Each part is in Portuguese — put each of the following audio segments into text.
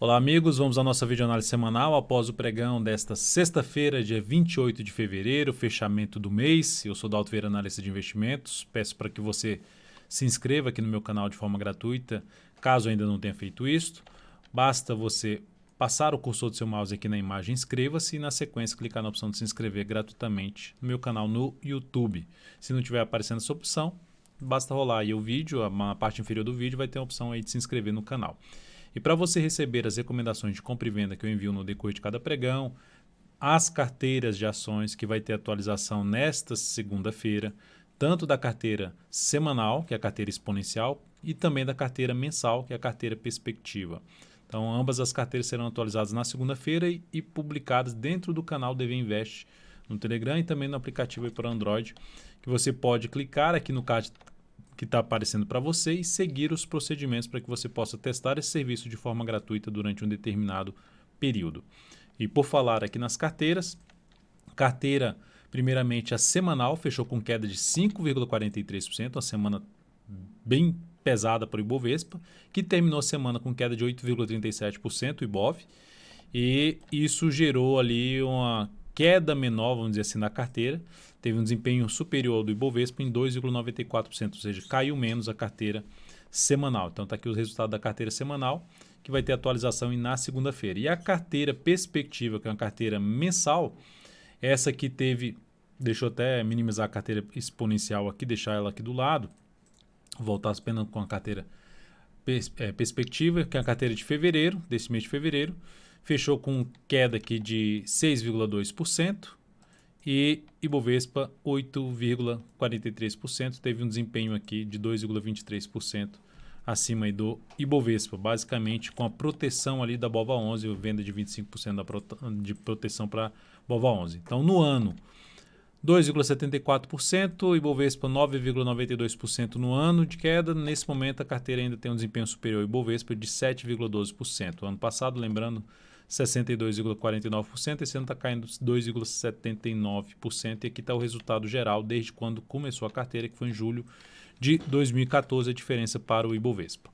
Olá amigos, vamos à nossa videoanálise semanal após o pregão desta sexta-feira, dia 28 de fevereiro, fechamento do mês. Eu sou Dalto Vieira, analista de investimentos. Peço para que você se inscreva aqui no meu canal de forma gratuita, caso ainda não tenha feito isso. Basta você passar o cursor do seu mouse aqui na imagem, inscreva-se e na sequência clicar na opção de se inscrever gratuitamente no meu canal no YouTube. Se não estiver aparecendo essa opção, basta rolar aí o vídeo, na parte inferior do vídeo vai ter a opção aí de se inscrever no canal. E para você receber as recomendações de compra e venda que eu envio no decorrer de cada pregão, as carteiras de ações que vai ter atualização nesta segunda-feira, tanto da carteira semanal, que é a carteira exponencial, e também da carteira mensal, que é a carteira perspectiva. Então, ambas as carteiras serão atualizadas na segunda-feira e publicadas dentro do canal DV Invest no Telegram e também no aplicativo para Android, que você pode clicar aqui no card que está aparecendo para você e seguir os procedimentos para que você possa testar esse serviço de forma gratuita durante um determinado período. E por falar aqui nas carteiras, carteira primeiramente a semanal fechou com queda de 5,43%, uma semana bem pesada para o Ibovespa, que terminou a semana com queda de 8,37% o Ibov, e isso gerou ali uma queda menor, vamos dizer assim, na carteira. Teve um desempenho superior ao do Ibovespa em 2,94%, ou seja, caiu menos a carteira semanal. Então está aqui os resultados da carteira semanal, que vai ter atualização na segunda-feira. E a carteira perspectiva, que é uma carteira mensal, essa que teve, deixa eu até minimizar a carteira exponencial aqui, deixar ela aqui do lado, voltar apenas com a carteira perspectiva, que é a carteira de fevereiro, desse mês de fevereiro, fechou com queda aqui de 6,2%. E Ibovespa 8,43%, teve um desempenho aqui de 2,23% acima aí do Ibovespa, basicamente com a proteção ali da BOVA11, venda de 25% de proteção para BOVA11. Então no ano, 2,74%, Ibovespa 9,92% no ano de queda. Nesse momento a carteira ainda tem um desempenho superior ao Ibovespa de 7,12%. Ano passado, lembrando, 62,49%, esse ano está caindo 2,79%, e aqui está o resultado geral desde quando começou a carteira, que foi em julho de 2014, a diferença para o Ibovespa.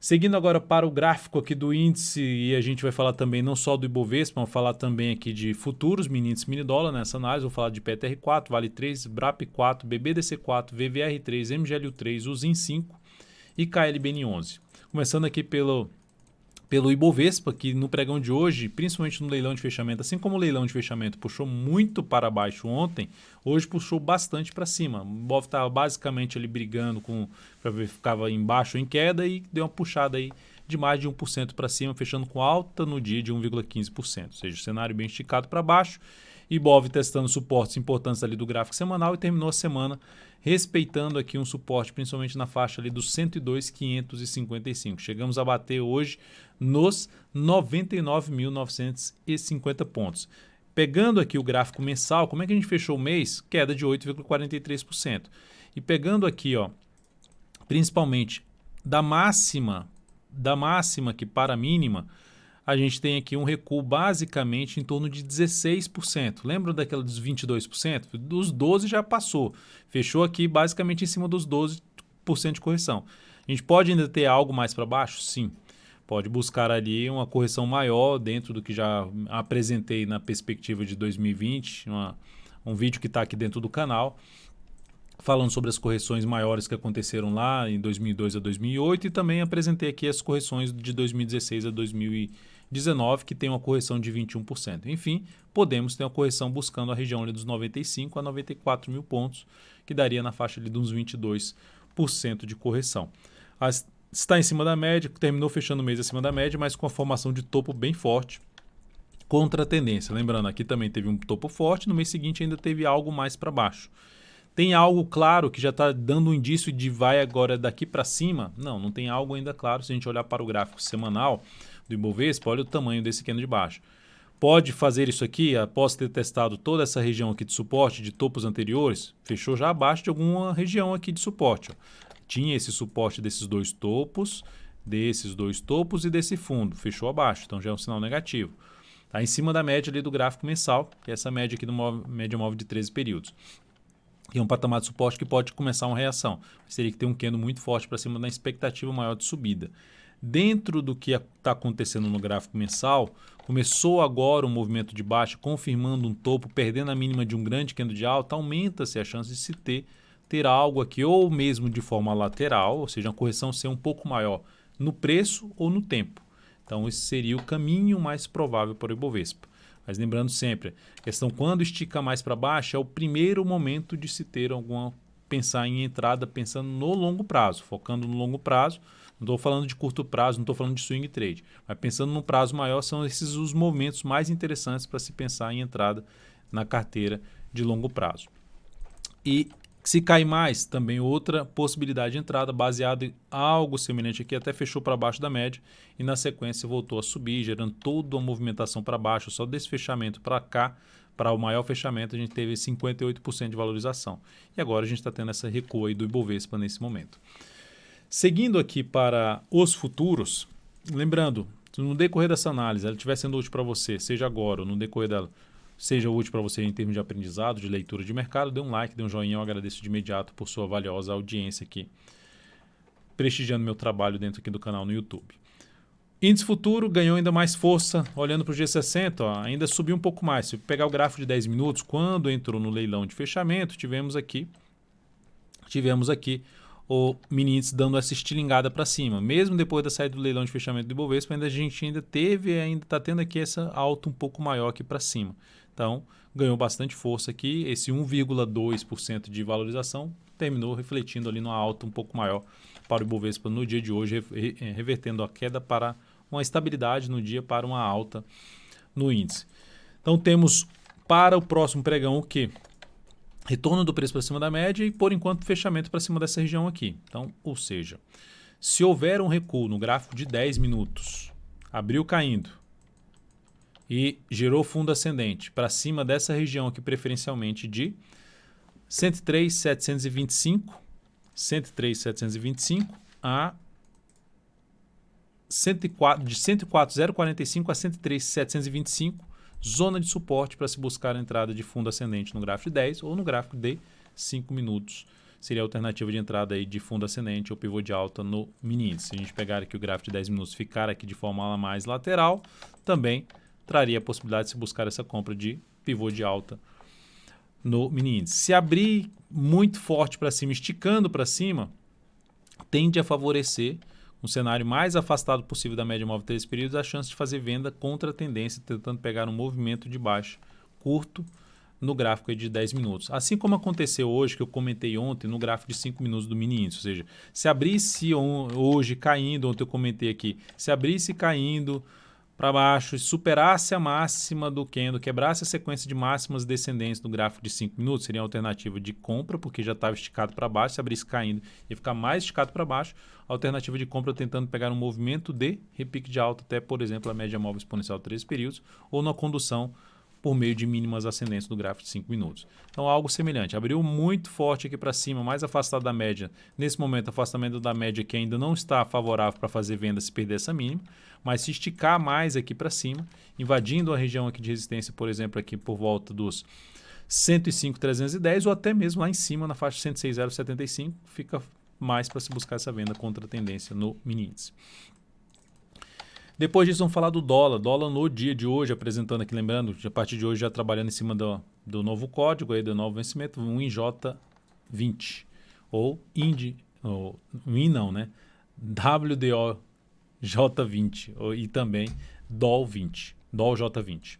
Seguindo agora para o gráfico aqui do índice, e a gente vai falar também não só do Ibovespa, vamos falar também aqui de futuros, mini índice, mini dólar nessa análise, vou falar de PTR4, Vale 3, BRAP 4, BBDC4, VVR3, MGLU3, USIN 5 e KLBN11. Começando aqui pelo Ibovespa, que no pregão de hoje, principalmente no leilão de fechamento, assim como o leilão de fechamento puxou muito para baixo ontem, hoje puxou bastante para cima. O Ibov estava basicamente ali brigando para ver se ficava embaixo ou em queda, e deu uma puxada aí de mais de 1% para cima, fechando com alta no dia de 1,15%, ou seja, o cenário bem esticado para baixo. Ibov testando suportes importantes ali do gráfico semanal e terminou a semana respeitando aqui um suporte, principalmente na faixa ali dos 102.555. Chegamos a bater hoje nos 99.950 pontos. Pegando aqui o gráfico mensal, como é que a gente fechou o mês? Queda de 8,43%. E pegando aqui, ó, principalmente da máxima que para a mínima, a gente tem aqui um recuo basicamente em torno de 16%. Lembra daquela dos 22%? Dos 12% já passou. Fechou aqui basicamente em cima dos 12% de correção. A gente pode ainda ter algo mais para baixo? Sim. Pode buscar ali uma correção maior dentro do que já apresentei na perspectiva de 2020, um vídeo que está aqui dentro do canal, falando sobre as correções maiores que aconteceram lá em 2002 a 2008, e também apresentei aqui as correções de 2016 a 2019, que tem uma correção de 21%. Enfim, podemos ter uma correção buscando a região ali dos 95 a 94 mil pontos, que daria na faixa ali de uns 22% de correção. Está em cima da média, terminou fechando o mês acima da média, mas com a formação de topo bem forte, contra a tendência. Lembrando, aqui também teve um topo forte, no mês seguinte ainda teve algo mais para baixo. Tem algo claro que já está dando um indício de vai agora daqui para cima? Não tem algo ainda claro. Se a gente olhar para o gráfico semanal do Ibovespa, olha o tamanho desse candle de baixo. Pode fazer isso aqui após ter testado toda essa região aqui de suporte de topos anteriores? Fechou já abaixo de alguma região aqui de suporte. Ó. Tinha esse suporte desses dois topos e desse fundo. Fechou abaixo, então já é um sinal negativo. Está em cima da média ali do gráfico mensal, que é essa média aqui do média móvel de 13 períodos. E é um patamar de suporte que pode começar uma reação. Mas teria que ter um candle muito forte para cima da expectativa maior de subida. dentro do que está acontecendo no gráfico mensal, começou agora um movimento de baixa, confirmando um topo, perdendo a mínima de um grande candle de alta, aumenta-se a chance de se ter algo aqui, ou mesmo de forma lateral, ou seja, a correção ser um pouco maior no preço ou no tempo. Então, esse seria o caminho mais provável para o Ibovespa. Mas lembrando sempre, a questão quando estica mais para baixo é o primeiro momento de se ter pensar em entrada pensando no longo prazo, focando no longo prazo. Não estou falando de curto prazo, não estou falando de swing trade, mas pensando num prazo maior, são esses os momentos mais interessantes para se pensar em entrada na carteira de longo prazo. E se cair mais, também outra possibilidade de entrada, baseado em algo semelhante aqui, até fechou para baixo da média e na sequência voltou a subir, gerando toda uma movimentação para baixo. Só desse fechamento para cá, para o maior fechamento, a gente teve 58% de valorização. E agora a gente está tendo essa recuo aí do Ibovespa nesse momento. Seguindo aqui para os futuros, lembrando, no decorrer dessa análise, ela estiver sendo útil para você, seja agora ou no decorrer dela, seja útil para você em termos de aprendizado, de leitura de mercado, dê um like, dê um joinha, eu agradeço de imediato por sua valiosa audiência aqui, prestigiando meu trabalho dentro aqui do canal no YouTube. Índice futuro ganhou ainda mais força, olhando para o G60, ó, ainda subiu um pouco mais. Se pegar o gráfico de 10 minutos, quando entrou no leilão de fechamento, tivemos aqui o mini índice dando essa estilingada para cima. Mesmo depois da saída do leilão de fechamento do Ibovespa, a gente ainda está tendo aqui essa alta um pouco maior aqui para cima. Então, ganhou bastante força aqui. Esse 1,2% de valorização terminou refletindo ali numa alta um pouco maior para o Ibovespa no dia de hoje, revertendo a queda para uma estabilidade no dia para uma alta no índice. Então, temos para o próximo pregão o quê? Retorno do preço para cima da média e, por enquanto, fechamento para cima dessa região aqui. Então, ou seja, se houver um recuo no gráfico de 10 minutos, abriu caindo e gerou fundo ascendente para cima dessa região aqui, preferencialmente de 103.725 a 104, de 104.045 a 103.725, zona de suporte para se buscar a entrada de fundo ascendente no gráfico de 10 ou no gráfico de 5 minutos. Seria a alternativa de entrada aí de fundo ascendente ou pivô de alta no mini índice. Se a gente pegar aqui o gráfico de 10 minutos e ficar aqui de forma mais lateral, também traria a possibilidade de se buscar essa compra de pivô de alta no mini índice. Se abrir muito forte para cima, esticando para cima, tende a favorecer um cenário mais afastado possível da média móvel de 3 períodos, a chance de fazer venda contra a tendência, tentando pegar um movimento de baixa curto no gráfico de 10 minutos. Assim como aconteceu hoje, que eu comentei ontem, no gráfico de 5 minutos do mini índice. Ou seja, se abrisse hoje caindo, ontem eu comentei aqui, se abrisse caindo para baixo e superasse a máxima do candle, quebrasse a sequência de máximas descendentes do gráfico de 5 minutos, seria a alternativa de compra, porque já estava esticado para baixo, se abrisse caindo e ficar mais esticado para baixo, a alternativa de compra tentando pegar um movimento de repique de alta até, por exemplo, a média móvel exponencial de 3 períodos, ou na condução por meio de mínimas ascendentes do gráfico de 5 minutos. Então, algo semelhante. Abriu muito forte aqui para cima, mais afastado da média. Nesse momento, afastamento da média que ainda não está favorável para fazer venda se perder essa mínima, mas se esticar mais aqui para cima, invadindo a região aqui de resistência, por exemplo, aqui por volta dos 105.310 ou até mesmo lá em cima na faixa 106.075, fica mais para se buscar essa venda contra a tendência no mini índice. Depois disso, vamos falar do dólar. Dólar no dia de hoje, apresentando aqui, lembrando, a partir de hoje já trabalhando em cima do novo código, aí, do novo vencimento, um IJ20, ou IND, ou IN não, né? WDOJ20, e também DOL20, DOLJ20.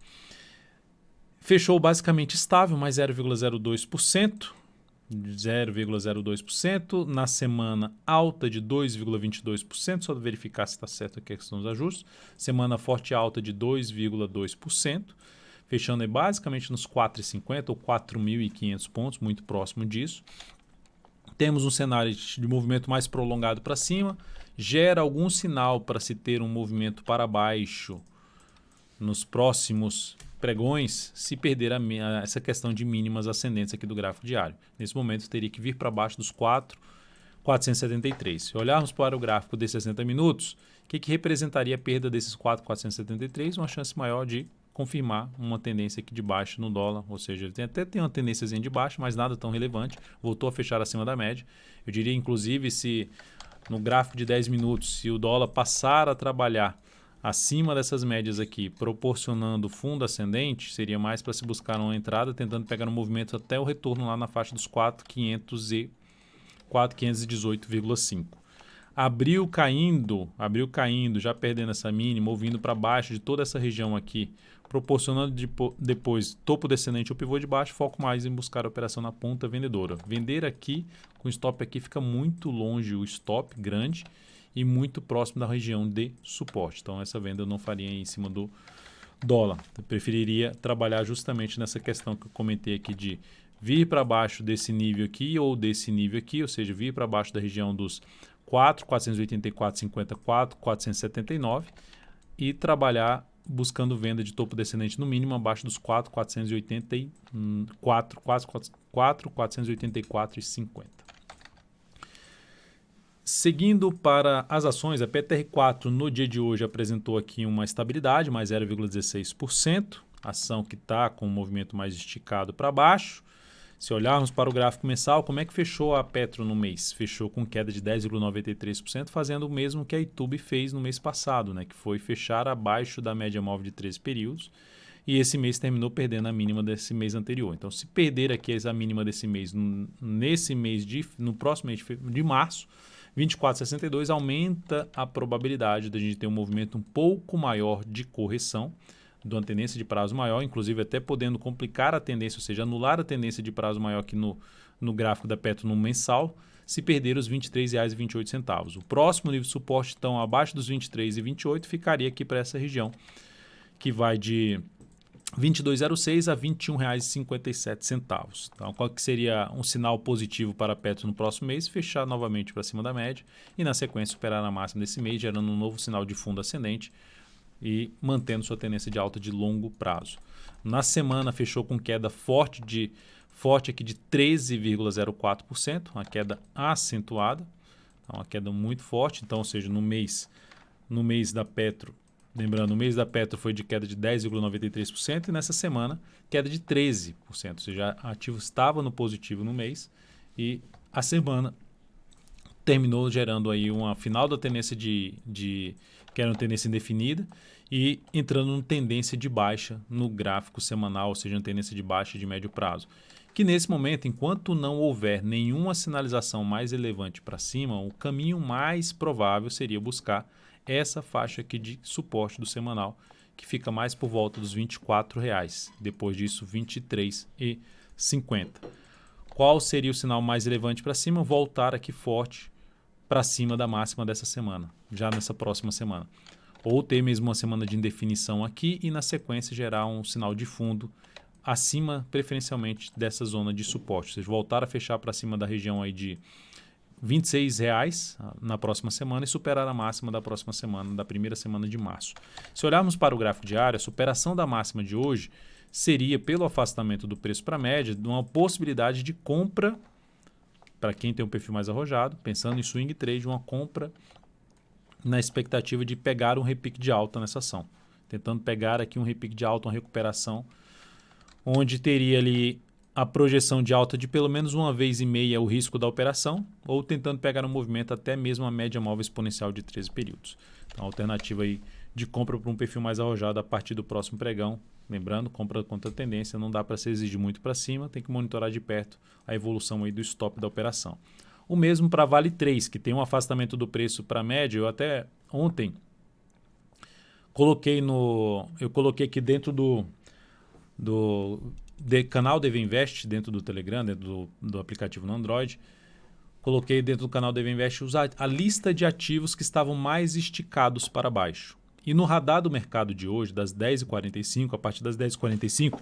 Fechou basicamente estável, mais 0,02%. 0,02%, na semana alta de 2,22%, só verificar se está certo aqui a questão dos ajustes, semana forte alta de 2,2%, fechando aí basicamente nos 4,50 ou 4.500 pontos, muito próximo disso. Temos um cenário de movimento mais prolongado para cima, gera algum sinal para se ter um movimento para baixo nos próximos pregões, se perder essa questão de mínimas ascendentes aqui do gráfico diário. Nesse momento, teria que vir para baixo dos 4.473. Se olharmos para o gráfico de 60 minutos, o que representaria a perda desses 4.473? Uma chance maior de confirmar uma tendência aqui de baixa no dólar, ou seja, ele tem uma tendênciazinha de baixa, mas nada tão relevante, voltou a fechar acima da média. Eu diria, inclusive, se no gráfico de 10 minutos, se o dólar passar a trabalhar acima dessas médias aqui, proporcionando fundo ascendente, seria mais para se buscar uma entrada, tentando pegar um movimento até o retorno lá na faixa dos 4.500 e 4.518,5. Abriu caindo, já perdendo essa mínima, ou vindo para baixo de toda essa região aqui, proporcionando depois topo descendente ou pivô de baixo, foco mais em buscar a operação na ponta vendedora. Vender aqui, com stop aqui, fica muito longe o stop grande e muito próximo da região de suporte. Então essa venda eu não faria em cima do dólar. Eu preferiria trabalhar justamente nessa questão que eu comentei aqui de vir para baixo desse nível aqui ou desse nível aqui, ou seja, vir para baixo da região dos 4.484,54, 479 e trabalhar buscando venda de topo descendente no mínimo abaixo dos 4.484,50. Seguindo para as ações, a PTR4 no dia de hoje apresentou aqui uma estabilidade, mais 0,16%, ação que está com um movimento mais esticado para baixo. Se olharmos para o gráfico mensal, como é que fechou a Petro no mês? Fechou com queda de 10,93%, fazendo o mesmo que a Itube fez no mês passado, né? Que foi fechar abaixo da média móvel de 13 períodos. E esse mês terminou perdendo a mínima desse mês anterior. Então, se perder aqui a mínima desse mês, no próximo mês de março, 24,62, aumenta a probabilidade de a gente ter um movimento um pouco maior de correção, de uma tendência de prazo maior, inclusive até podendo complicar a tendência, ou seja, anular a tendência de prazo maior aqui no gráfico da Petro no mensal, se perder os R$ 23,28. O próximo nível de suporte, então, abaixo dos R$ 23,28, ficaria aqui para essa região, que vai de R$ 22,06 a R$ 21,57. Então, qual que seria um sinal positivo para a Petro no próximo mês? Fechar novamente para cima da média e, na sequência, superar a máxima desse mês, gerando um novo sinal de fundo ascendente e mantendo sua tendência de alta de longo prazo. Na semana, fechou com queda forte aqui de 13,04%, uma queda acentuada, uma queda muito forte. Então, ou seja, no mês da Petro, lembrando, o mês da Petro foi de queda de 10,93% e nessa semana queda de 13%, ou seja, a ativo estava no positivo no mês e a semana terminou gerando aí uma final da tendência que era uma tendência indefinida e entrando em tendência de baixa no gráfico semanal, ou seja, uma tendência de baixa de médio prazo. Que nesse momento, enquanto não houver nenhuma sinalização mais relevante para cima, o caminho mais provável seria buscar essa faixa aqui de suporte do semanal, que fica mais por volta dos R$ 24,00. Depois disso, R$ 23,50. Qual seria o sinal mais relevante para cima? Voltar aqui forte para cima da máxima dessa semana, já nessa próxima semana. Ou ter mesmo uma semana de indefinição aqui e na sequência gerar um sinal de fundo acima, preferencialmente, dessa zona de suporte. Ou seja, voltar a fechar para cima da região aí de R$ 26,00 na próxima semana e superar a máxima da próxima semana, da primeira semana de março. Se olharmos para o gráfico diário, a superação da máxima de hoje seria, pelo afastamento do preço para a média, de uma possibilidade de compra para quem tem um perfil mais arrojado, pensando em swing trade, uma compra na expectativa de pegar um repique de alta nessa ação. Tentando pegar aqui um repique de alta, uma recuperação, onde teria ali a projeção de alta de pelo menos uma vez e meia o risco da operação, ou tentando pegar um movimento até mesmo a média móvel exponencial de 13 períodos. Então, a alternativa aí de compra para um perfil mais arrojado a partir do próximo pregão. Lembrando, compra contra tendência, não dá para se exigir muito para cima, tem que monitorar de perto a evolução aí do stop da operação. O mesmo para Vale 3, que tem um afastamento do preço para a média. Eu até ontem coloquei aqui dentro do canal DV Invest, dentro do Telegram, dentro do aplicativo no Android, coloquei dentro do canal DV Invest a lista de ativos que estavam mais esticados para baixo. E no radar do mercado de hoje, das 10h45, a partir das 10h45,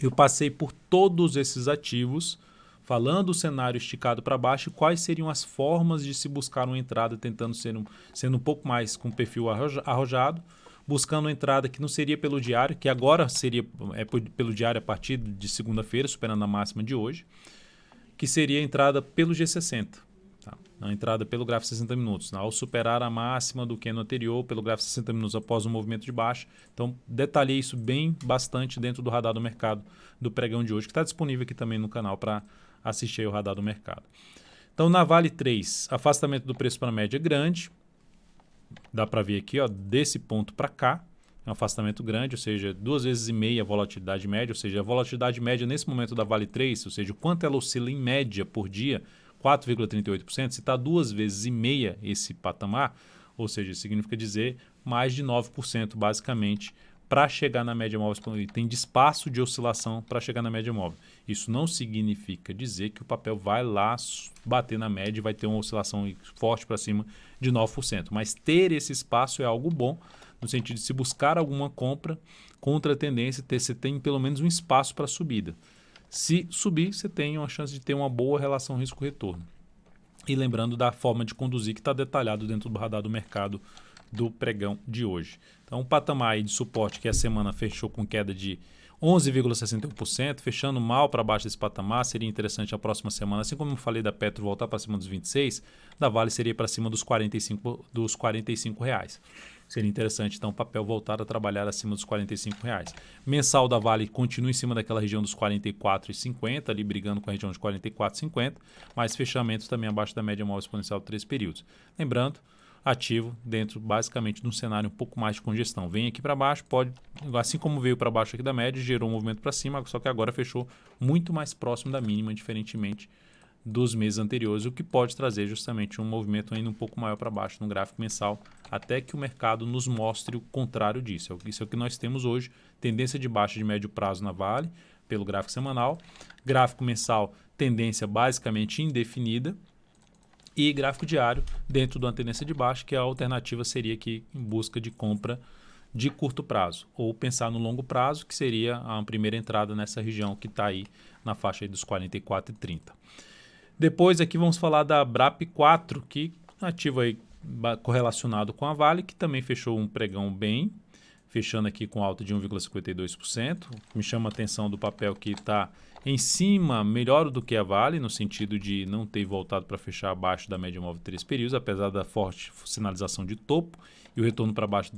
eu passei por todos esses ativos, falando o cenário esticado para baixo e quais seriam as formas de se buscar uma entrada, tentando sendo um pouco mais com perfil arrojado, buscando uma entrada que não seria pelo diário, que agora seria pelo diário a partir de segunda-feira, superando a máxima de hoje, que seria a entrada pelo G60. A entrada pelo gráfico 60 minutos, ao superar a máxima do candle anterior pelo gráfico 60 minutos após o movimento de baixa. Então, detalhei isso bastante dentro do radar do mercado do pregão de hoje, que está disponível aqui também no canal para assistir aí o radar do mercado. Então, na Vale 3, afastamento do preço para a média é grande. Dá para ver aqui, ó, desse ponto para cá, é um afastamento grande, ou seja, 2,5 vezes a volatilidade média, ou seja, a volatilidade média nesse momento da Vale 3, ou seja, o quanto ela oscila em média por dia, 4,38%, se está 2,5 vezes esse patamar, ou seja, significa dizer mais de 9% basicamente para chegar na média móvel, tem de espaço de oscilação para chegar na média móvel. Isso não significa dizer que o papel vai lá bater na média e vai ter uma oscilação forte para cima de 9%, mas ter esse espaço é algo bom, no sentido de se buscar alguma compra contra a tendência, você tem pelo menos um espaço para subida. Se subir, você tem uma chance de ter uma boa relação risco-retorno. E lembrando da forma de conduzir que está detalhado dentro do radar do mercado do pregão de hoje. Então, o patamar aí de suporte que a semana fechou com queda de 11,61%, fechando mal para baixo desse patamar, seria interessante a próxima semana, assim como eu falei da Petro voltar para cima dos 26, da Vale seria para cima dos 45 reais. Seria interessante, então, o papel voltar a trabalhar acima dos 45 reais. Mensal da Vale continua em cima daquela região dos 44,50, ali brigando com a região de 44,50, mas fechamento também abaixo da média móvel exponencial de 3 períodos. Lembrando, ativo dentro basicamente de um cenário um pouco mais de congestão. Vem aqui para baixo, pode, assim como veio para baixo aqui da média, gerou um movimento para cima, só que agora fechou muito mais próximo da mínima, diferentemente dos meses anteriores, o que pode trazer justamente um movimento ainda um pouco maior para baixo no gráfico mensal, até que o mercado nos mostre o contrário disso. Isso é o que nós temos hoje, tendência de baixa de médio prazo na Vale, pelo gráfico semanal, gráfico mensal, tendência basicamente indefinida, e gráfico diário dentro de uma tendência de baixa, que a alternativa seria aqui em busca de compra de curto prazo, ou pensar no longo prazo, que seria a primeira entrada nessa região que está aí na faixa aí dos 44,30. Depois aqui vamos falar da BRAP4, que ativo aí correlacionado com a Vale, que também fechou um pregão bem, fechando aqui com alta de 1,52%. Me chama a atenção do papel que está em cima, melhor do que a Vale, no sentido de não ter voltado para fechar abaixo da média móvel de 3 períodos, apesar da forte sinalização de topo e o retorno para baixo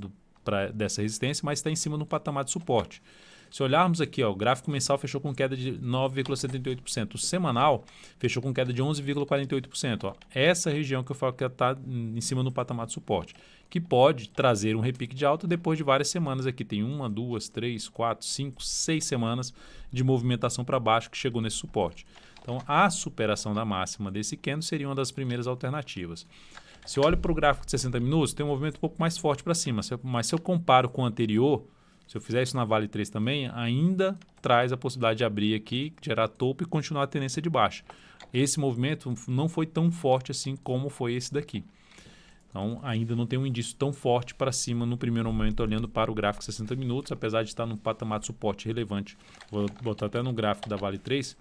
dessa resistência, mas está em cima no patamar de suporte. Se olharmos aqui, ó, o gráfico mensal fechou com queda de 9,78%. O semanal fechou com queda de 11,48%. Essa região que eu falo que está em cima no patamar de suporte, que pode trazer um repique de alta depois de várias semanas aqui. Tem 1, 2, 3, 4, 5, 6 semanas de movimentação para baixo que chegou nesse suporte. Então, a superação da máxima desse candle seria uma das primeiras alternativas. Se eu olho para o gráfico de 60 minutos, tem um movimento um pouco mais forte para cima. Mas se eu comparo com o anterior, se eu fizer isso na Vale 3 também, ainda traz a possibilidade de abrir aqui, gerar topo e continuar a tendência de baixa. Esse movimento não foi tão forte assim como foi esse daqui. Então, ainda não tem um indício tão forte para cima no primeiro momento, olhando para o gráfico 60 minutos, apesar de estar num patamar de suporte relevante. Vou botar até no gráfico da Vale 3,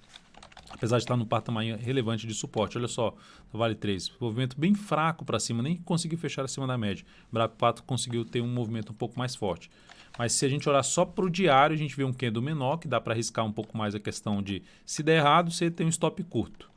apesar de estar num patamar relevante de suporte. Olha só, Vale 3, movimento bem fraco para cima, nem conseguiu fechar acima da média. O BRAP4 conseguiu ter um movimento um pouco mais forte. Mas se a gente olhar só para o diário, a gente vê um candle menor, que dá para arriscar um pouco mais a questão de, se der errado, você tem um stop curto.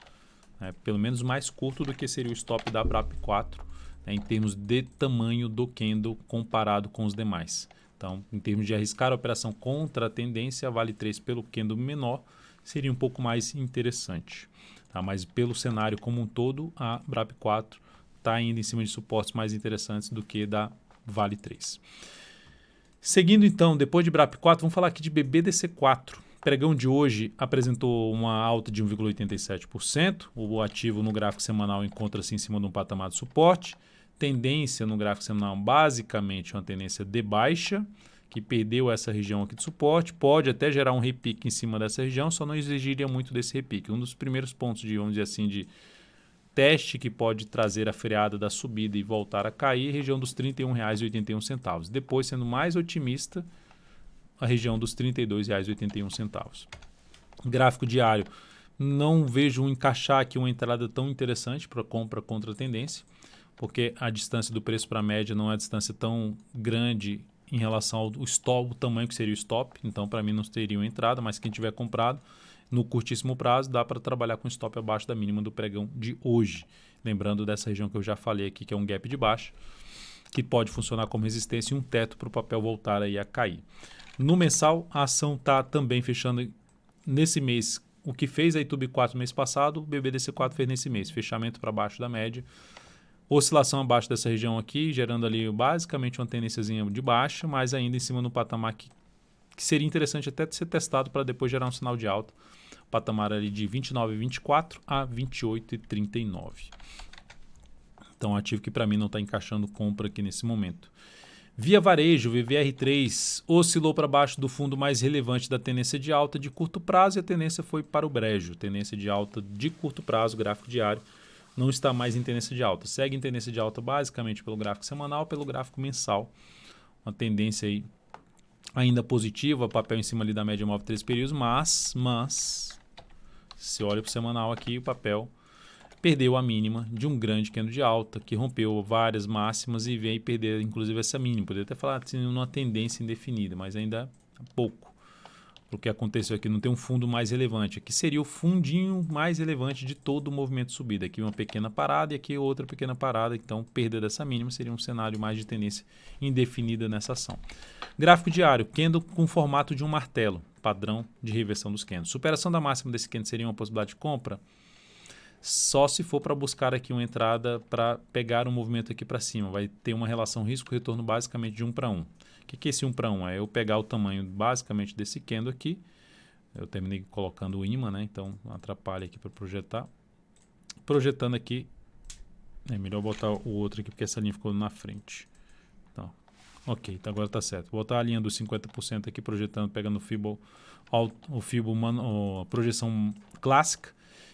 Pelo menos mais curto do que seria o stop da BRAP4, em termos de tamanho do candle comparado com os demais. Então, em termos de arriscar a operação contra a tendência, a Vale 3 pelo candle menor seria um pouco mais interessante. Tá? Mas pelo cenário como um todo, a BRAP4 está ainda em cima de suportes mais interessantes do que da Vale 3. Seguindo então, depois de BRAP4, vamos falar aqui de BBDC4. O pregão de hoje apresentou uma alta de 1,87%. O ativo no gráfico semanal encontra-se em cima de um patamar de suporte. Tendência no gráfico semanal basicamente uma tendência de baixa, que perdeu essa região aqui de suporte. Pode até gerar um repique em cima dessa região, só não exigiria muito desse repique. Um dos primeiros pontos de, vamos dizer assim, de teste que pode trazer a freada da subida e voltar a cair, região dos R$ 31,81. Depois, sendo mais otimista, a região dos R$ 32,81. Gráfico diário, não vejo encaixar aqui uma entrada tão interessante para compra contra a tendência, porque a distância do preço para a média não é uma distância tão grande em relação ao stop, o tamanho que seria o stop. Então, para mim, não teria uma entrada, mas quem tiver comprado, no curtíssimo prazo, dá para trabalhar com stop abaixo da mínima do pregão de hoje. Lembrando dessa região que eu já falei aqui, que é um gap de baixa, que pode funcionar como resistência e um teto para o papel voltar aí a cair. No mensal, a ação está também fechando nesse mês o que fez a YouTube 4 no mês passado, o BBDC4 fez nesse mês. Fechamento para baixo da média. Oscilação abaixo dessa região aqui, gerando ali basicamente uma tendênciazinha de baixa, mas ainda em cima no patamar que seria interessante até ser testado para depois gerar um sinal de alta. Patamar ali de 29,24 a 28,39. Então, ativo que para mim não está encaixando compra aqui nesse momento. Via Varejo, VVR3, oscilou para baixo do fundo mais relevante da tendência de alta de curto prazo e a tendência foi para o brejo. Tendência de alta de curto prazo, gráfico diário, não está mais em tendência de alta. Segue em tendência de alta basicamente pelo gráfico semanal, pelo gráfico mensal. Uma tendência aí ainda positiva, papel em cima ali da média móvel 3 períodos, mas se olha para o semanal aqui, o papel perdeu a mínima de um grande candle de alta, que rompeu várias máximas e veio perder inclusive essa mínima. Poderia até falar assim, uma tendência indefinida, mas ainda é pouco. O que aconteceu aqui não tem um fundo mais relevante. Aqui seria o fundinho mais relevante de todo o movimento de subida. Aqui uma pequena parada e aqui outra pequena parada. Então, perda dessa mínima seria um cenário mais de tendência indefinida nessa ação. Gráfico diário, candle com formato de um martelo, padrão de reversão dos candles. Superação da máxima desse candle seria uma possibilidade de compra? Só se for para buscar aqui uma entrada para pegar um movimento aqui para cima. Vai ter uma relação risco-retorno basicamente de 1 para 1. O que é esse 1 para 1? É eu pegar o tamanho basicamente desse candle aqui. Eu terminei colocando o imã, né? Então atrapalha aqui para projetar. Projetando aqui, é melhor botar o outro aqui porque essa linha ficou na frente. Então, ok, então agora está certo. Vou botar a linha dos 50% aqui projetando, pegando o Fibo a projeção clássica.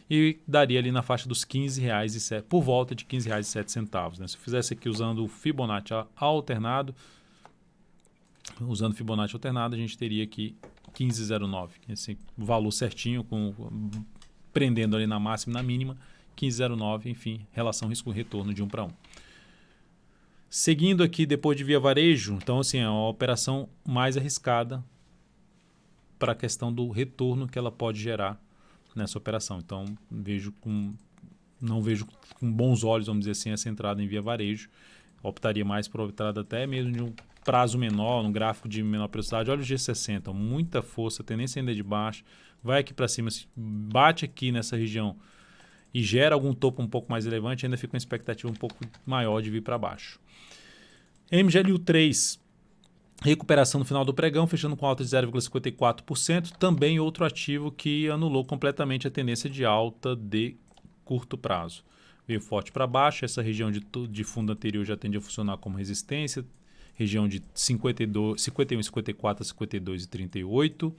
E daria ali na faixa dos R$15,07, por volta de R$15,07. Né? Se eu fizesse aqui usando o Fibonacci alternado, a gente teria aqui 15,09. Esse valor certinho, prendendo ali na máxima e na mínima, 15,09, enfim, relação risco-retorno de 1 para 1. Seguindo aqui depois de Via Varejo, então assim, é uma operação mais arriscada para a questão do retorno que ela pode gerar nessa operação. Então, não vejo com bons olhos, vamos dizer assim, essa entrada em Via Varejo. Optaria mais por entrada até mesmo de um prazo menor, um gráfico de menor velocidade. Olha o G60, muita força, tendência ainda de baixo, vai aqui para cima, bate aqui nessa região e gera algum topo um pouco mais relevante, ainda fica uma expectativa um pouco maior de vir para baixo. MGLU3, recuperação no final do pregão, fechando com alta de 0,54%. Também outro ativo que anulou completamente a tendência de alta de curto prazo. Veio forte para baixo, essa região de fundo anterior já tende a funcionar como resistência, região de 51,54 a 52,38.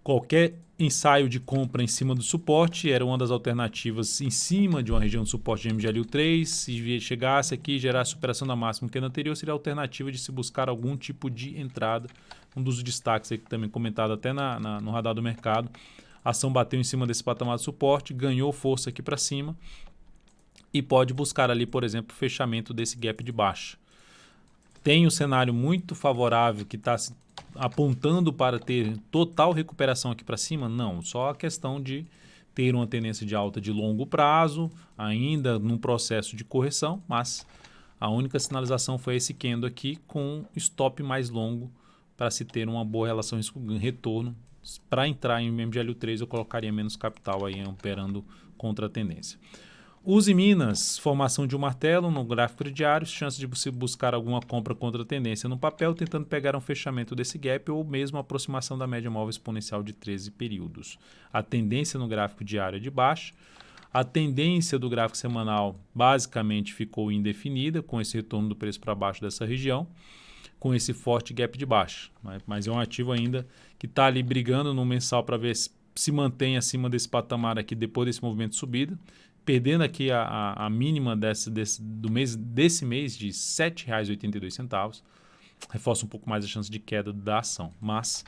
Qualquer ensaio de compra em cima do suporte era uma das alternativas em cima de uma região de suporte de MGLU3. Se chegasse aqui e gerasse superação da máxima que no anterior, seria a alternativa de se buscar algum tipo de entrada. Um dos destaques aqui também comentado até no radar do mercado. A ação bateu em cima desse patamar de suporte, ganhou força aqui para cima e pode buscar ali, por exemplo, o fechamento desse gap de baixa. Tem um cenário muito favorável que está apontando para ter total recuperação aqui para cima? Não, só a questão de ter uma tendência de alta de longo prazo, ainda num processo de correção, mas a única sinalização foi esse candle aqui com stop mais longo para se ter uma boa relação risco-retorno. Para entrar em MGLU3 eu colocaria menos capital aí operando contra a tendência. Use Minas, formação de um martelo no gráfico diário, chance de você buscar alguma compra contra a tendência no papel, tentando pegar um fechamento desse gap ou mesmo aproximação da média móvel exponencial de 13 períodos. A tendência no gráfico diário é de baixa, a tendência do gráfico semanal basicamente ficou indefinida, com esse retorno do preço para baixo dessa região, com esse forte gap de baixa. Mas é um ativo ainda que está ali brigando no mensal para ver se mantém acima desse patamar aqui depois desse movimento de subida, perdendo aqui a mínima desse mês de R$ 7,82, reforça um pouco mais a chance de queda da ação. Mas,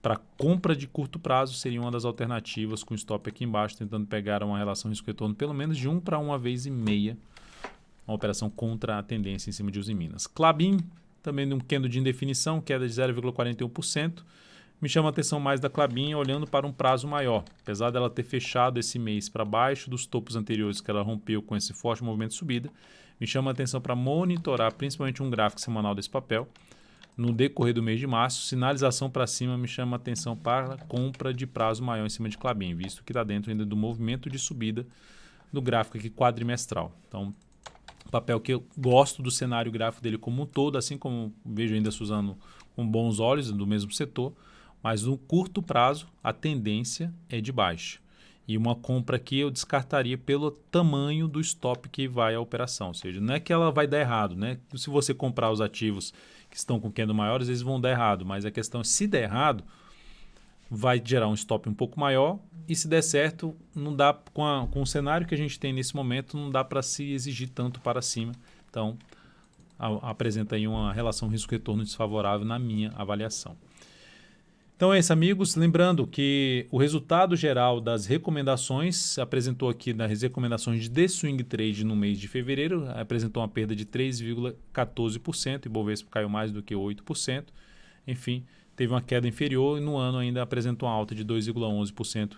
para compra de curto prazo, seria uma das alternativas com stop aqui embaixo, tentando pegar uma relação risco-retorno pelo menos de 1 para 1,5 vezes, uma operação contra a tendência em cima de Uzi Minas. Klabin, também num candle de indefinição, queda de 0,41%. Me chama a atenção mais da Klabin olhando para um prazo maior. Apesar dela ter fechado esse mês para baixo dos topos anteriores que ela rompeu com esse forte movimento de subida, me chama a atenção para monitorar principalmente um gráfico semanal desse papel. no decorrer do mês de março, sinalização para cima me chama a atenção para compra de prazo maior em cima de Klabin, visto que está dentro ainda do movimento de subida do gráfico aqui quadrimestral. Então, papel que eu gosto do cenário gráfico dele como um todo, assim como vejo ainda Suzano com bons olhos do mesmo setor, mas no curto prazo a tendência é de baixa. E uma compra aqui eu descartaria pelo tamanho do stop que vai a operação, ou seja, não é que ela vai dar errado, né? Se você comprar os ativos que estão com candle maiores, eles vão dar errado, mas a questão é se der errado, vai gerar um stop um pouco maior e se der certo, não dá com o cenário que a gente tem nesse momento, não dá para se exigir tanto para cima. Então, apresenta aí uma relação risco-retorno desfavorável na minha avaliação. Então é isso, amigos. Lembrando que o resultado geral das recomendações apresentou aqui nas recomendações de swing trade no mês de fevereiro, apresentou uma perda de 3,14%, e Bovespa caiu mais do que 8%. Enfim, teve uma queda inferior e no ano ainda apresentou uma alta de 2,11%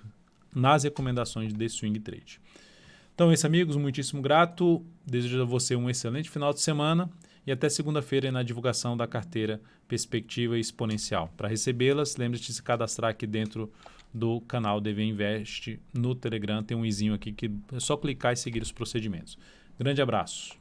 nas recomendações de swing trade. Então é isso, amigos. Muitíssimo grato. Desejo a você um excelente final de semana e até segunda-feira na divulgação da carteira Perspectiva Exponencial. Para recebê-las, lembre-se de se cadastrar aqui dentro do canal DV Invest no Telegram. Tem um izinho aqui que é só clicar e seguir os procedimentos. Grande abraço.